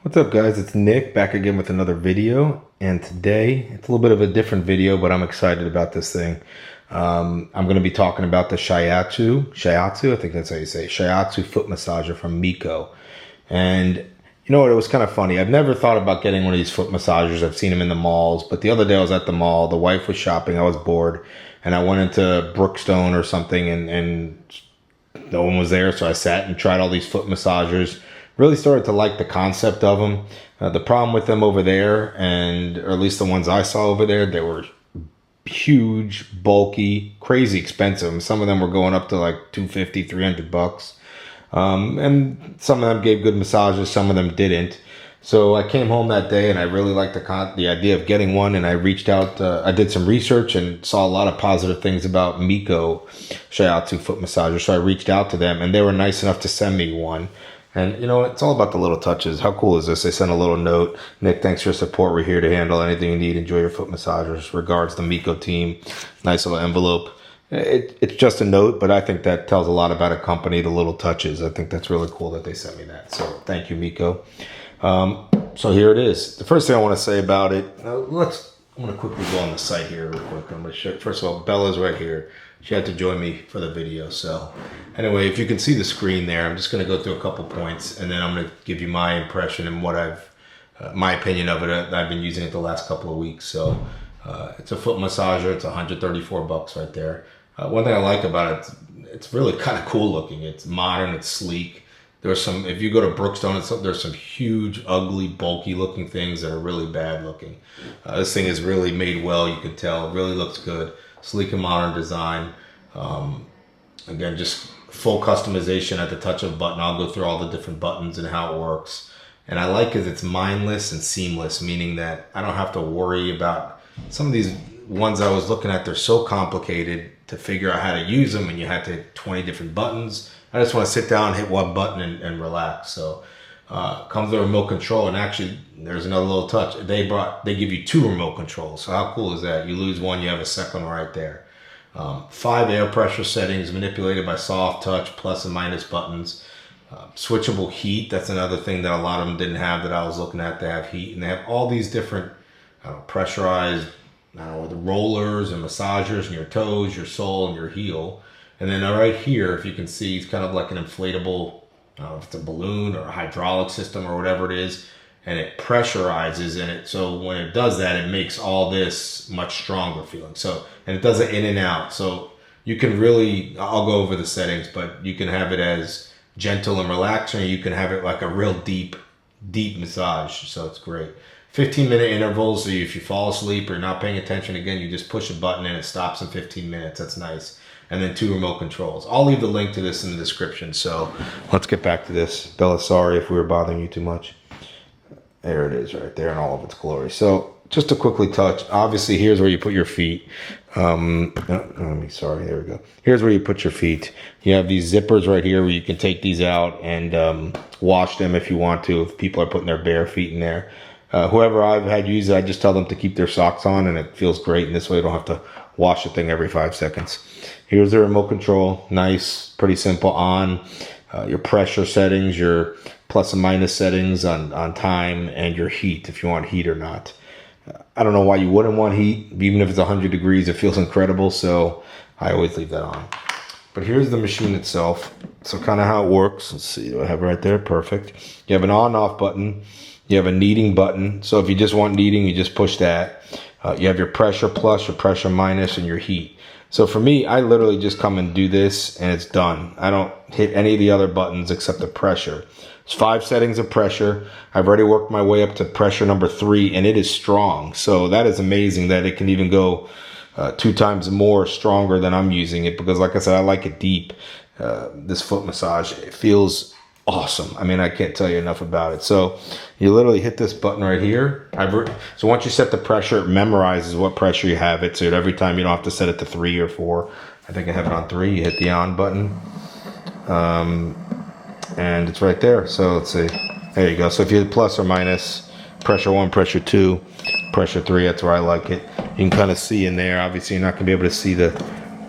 What's up, guys? It's Nick back again with another video, and today it's a little bit of a different video, but I'm excited about this thing. I'm going to be talking about the Shiatsu, I think that's how you say it, Shiatsu foot massager from Miko. And you know what, it was kind of funny. I've never thought about getting one of these foot massagers. I've seen them in the malls, but the other day I was at the mall, the wife was shopping, I was bored, and I went into Brookstone or something, and no one was there, so I sat and tried all these foot massagers. Really started to like the concept of them. The problem with them over there, or at least the ones I saw over there, they were huge, bulky, crazy expensive. Some of them were going up to like $250, $300. And some of them gave good massages, some of them didn't. So I came home that day and I really liked the idea of getting one, and I reached out, I did some research and saw a lot of positive things about Miko Shiatsu foot massager. So I reached out to them and they were nice enough to send me one. And you know, it's all about the little touches. How cool is this? They sent a little note. Nick, thanks for your support. We're here to handle anything you need. Enjoy your foot massagers. Regards, the Miko team. Nice little envelope. It's just a note, but I think that tells a lot about a company, the little touches. I think that's really cool that they sent me that. So thank you, Miko. So here it is. The first thing I want to say about it, I'm going to quickly go on the site here real quick. I'm going to show, first of all, Bella's right here. She had to join me for the video. So anyway, if you can see the screen there, I'm just going to go through a couple points, and then I'm going to give you my impression and what my opinion of it. I've been using it the last couple of weeks. So it's a foot massager. It's $134 right there. One thing I like about it, it's really kind of cool looking. It's modern, it's sleek. There's some, if you go to Brookstone, there's some huge, ugly, bulky looking things that are really bad looking. This thing is really made well, you can tell. It really looks good. Sleek and modern design. Again, just full customization at the touch of a button. I'll go through all the different buttons and how it works. And I like it, it's mindless and seamless, meaning that I don't have to worry about some of these ones I was looking at. They're so complicated to figure out how to use them, and you have to hit 20 different buttons. I just want to sit down, hit one button, and relax. So comes with a remote control, and actually there's another little touch. They give you 2 remote controls. So how cool is that? You lose one, you have a second right there. 5 air pressure settings manipulated by soft touch, plus and minus buttons. Switchable heat, that's another thing that a lot of them didn't have that I was looking at. They have heat, and they have all these different pressurized the rollers and massagers in your toes, your sole, and your heel. And then right here, if you can see, it's kind of like an inflatable, I don't know if it's a balloon or a hydraulic system or whatever it is, and it pressurizes in it. So when it does that, it makes all this much stronger feeling. So, and it does it in and out. So you can really, I'll go over the settings, but you can have it as gentle and relaxing, or you can have it like a real deep massage. So it's great. 15-minute intervals. So if you fall asleep or not paying attention, again, you just push a button and it stops in 15 minutes. That's nice. And then 2 remote controls. I'll leave the link to this in the description. So let's get back to this. Bella, sorry if we were bothering you too much. There it is right there in all of its glory. So just to quickly touch, obviously here's where you put your feet. There we go. Here's where you put your feet. You have these zippers right here where you can take these out and wash them if you want to, if people are putting their bare feet in there. Whoever I've had use it, I just tell them to keep their socks on, and it feels great. And this way you don't have to wash the thing every 5 seconds. Here's the remote control. Nice, pretty simple. On your pressure settings, your plus and minus settings on time, and your heat, if you want heat or not. I don't know why you wouldn't want heat. Even if it's 100 degrees, it feels incredible. So I always leave that on. But here's the machine itself. So kind of how it works. Let's see, do I have it right there? Perfect. You have an on and off button. You have a kneading button. So if you just want kneading, you just push that. You have your pressure plus, your pressure minus, and your heat. So for me, I literally just come and do this and it's done. I don't hit any of the other buttons except the pressure. It's 5 settings of pressure. I've already worked my way up to pressure number 3, and it is strong. So that is amazing that it can even go 2 times more stronger than I'm using it, because like I said, I like it deep. This foot massage, it feels awesome. I mean, I can't tell you enough about it. So you literally hit this button right here. So once you set the pressure, it memorizes what pressure you have it. So every time you don't have to set it to 3 or 4. I think I have it on 3. You hit the on button. And it's right there. So let's see. There you go. So if you hit plus or minus, pressure 1, pressure 2, pressure 3, that's where I like it. You can kind of see in there. Obviously, you're not going to be able to see the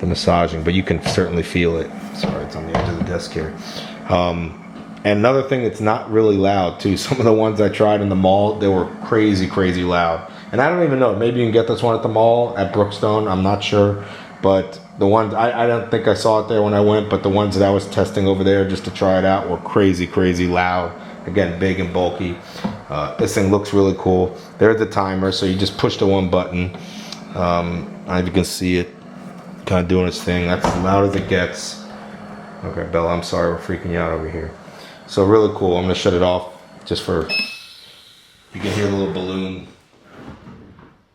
massaging, but you can certainly feel it. Sorry, it's on the edge of the desk here. And another thing, it's not really loud too. Some of the ones I tried in the mall, they were crazy, crazy loud. And I don't even know, maybe you can get this one at the mall at Brookstone, I'm not sure. But the ones, I don't think I saw it there when I went, but the ones that I was testing over there just to try it out were crazy, crazy loud. Again, big and bulky. This thing looks really cool. There's the timer, so you just push the one button. I don't know if you can see it kind of doing its thing. That's as loud as it gets. Okay, Bella, I'm sorry, we're freaking you out over here. So really cool. I'm gonna shut it off just for, you can hear the little balloon,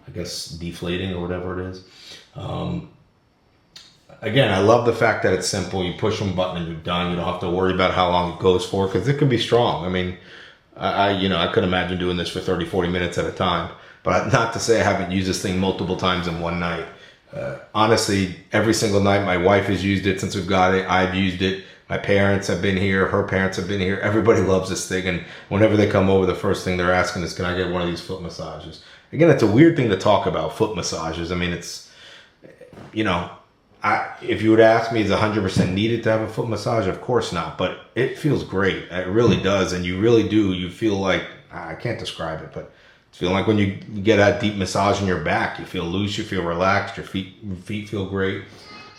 I guess, deflating or whatever it is. Again, I love the fact that it's simple. You push one button and you're done. You don't have to worry about how long it goes for, because it can be strong. I mean, I could imagine doing this for 30, 40 minutes at a time. But not to say I haven't used this thing multiple times in one night. Honestly, every single night, my wife has used it since we've got it. I've used it. My parents have been here. Her parents have been here. Everybody loves this thing. And whenever they come over, the first thing they're asking is, can I get one of these foot massages? Again, it's a weird thing to talk about, foot massages. I mean, it's, you know, if you would ask me, is 100% needed to have a foot massage? Of course not. But it feels great. It really does. And you really do. You feel like, I can't describe it, but it's feeling like when you get that deep massage in your back, you feel loose, you feel relaxed, your feet feel great.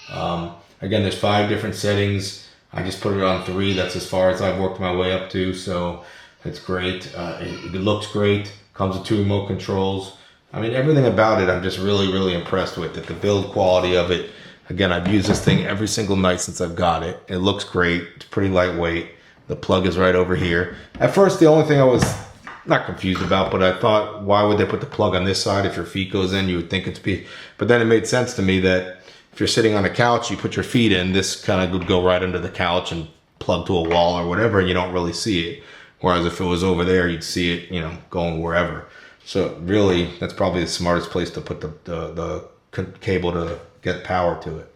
Again, there's 5 different settings. I just put it on 3. That's as far as I've worked my way up to. So it's great. It looks great. Comes with 2 remote controls. I mean, everything about it, I'm just really, really impressed with it. The build quality of it. Again, I've used this thing every single night since I've got it. It looks great. It's pretty lightweight. The plug is right over here. At first, the only thing I was not confused about, but I thought, why would they put the plug on this side? If your feet goes in, you would think it'd be, but then it made sense to me that if you're sitting on a couch, you put your feet in, this kind of would go right under the couch and plug to a wall or whatever, and you don't really see it. Whereas if it was over there, you'd see it, you know, going wherever. So really, that's probably the smartest place to put the cable to get power to it.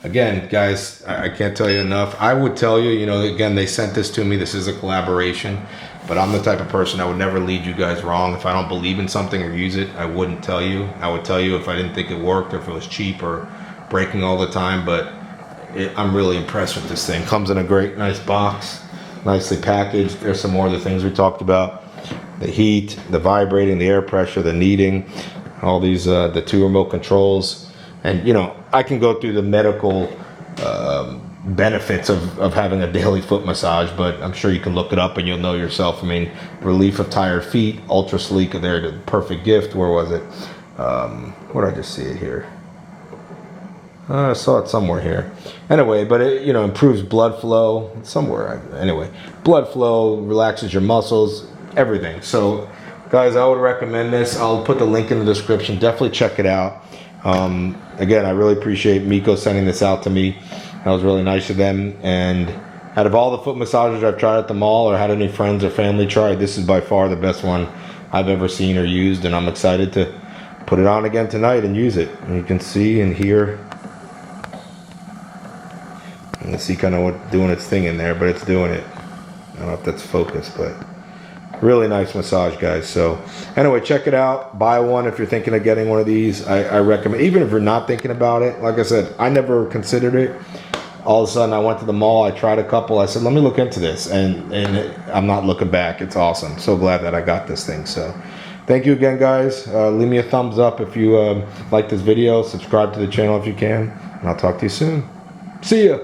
Again, guys, I can't tell you enough. I would tell you, you know, again, they sent this to me. This is a collaboration, but I'm the type of person I would never lead you guys wrong. If I don't believe in something or use it, I wouldn't tell you. I would tell you if I didn't think it worked or if it was cheap or breaking all the time, but I'm really impressed with this thing. Comes in a great, nice box, nicely packaged. There's some more of the things we talked about. The heat, the vibrating, the air pressure, the kneading, all these, the 2 remote controls. And, you know, I can go through the medical benefits of having a daily foot massage, but I'm sure you can look it up and you'll know yourself. I mean, relief of tired feet, ultra sleek, they're the perfect gift. Where was it? Where did I just see it here? I saw it somewhere here. Anyway, but it, you know, improves blood flow somewhere. Anyway, blood flow, relaxes your muscles, everything. So, guys, I would recommend this. I'll put the link in the description. Definitely check it out. Again, I really appreciate Miko sending this out to me. That was really nice of them. And out of all the foot massages I've tried at the mall or had any friends or family try, this is by far the best one I've ever seen or used. And I'm excited to put it on again tonight and use it. And you can see and hear. You can see kind of what doing its thing in there, but it's doing it. I don't know if that's focused, but really nice massage, guys. So anyway, check it out. Buy one if you're thinking of getting one of these. I recommend, even if you're not thinking about it. Like I said, I never considered it. All of a sudden I went to the mall, I tried a couple, I said, let me look into this, and I'm not looking back. It's awesome. So glad that I got this thing. So thank you again, guys. Leave me a thumbs up if you like this video. Subscribe to the channel if you can, and I'll talk to you soon. See ya.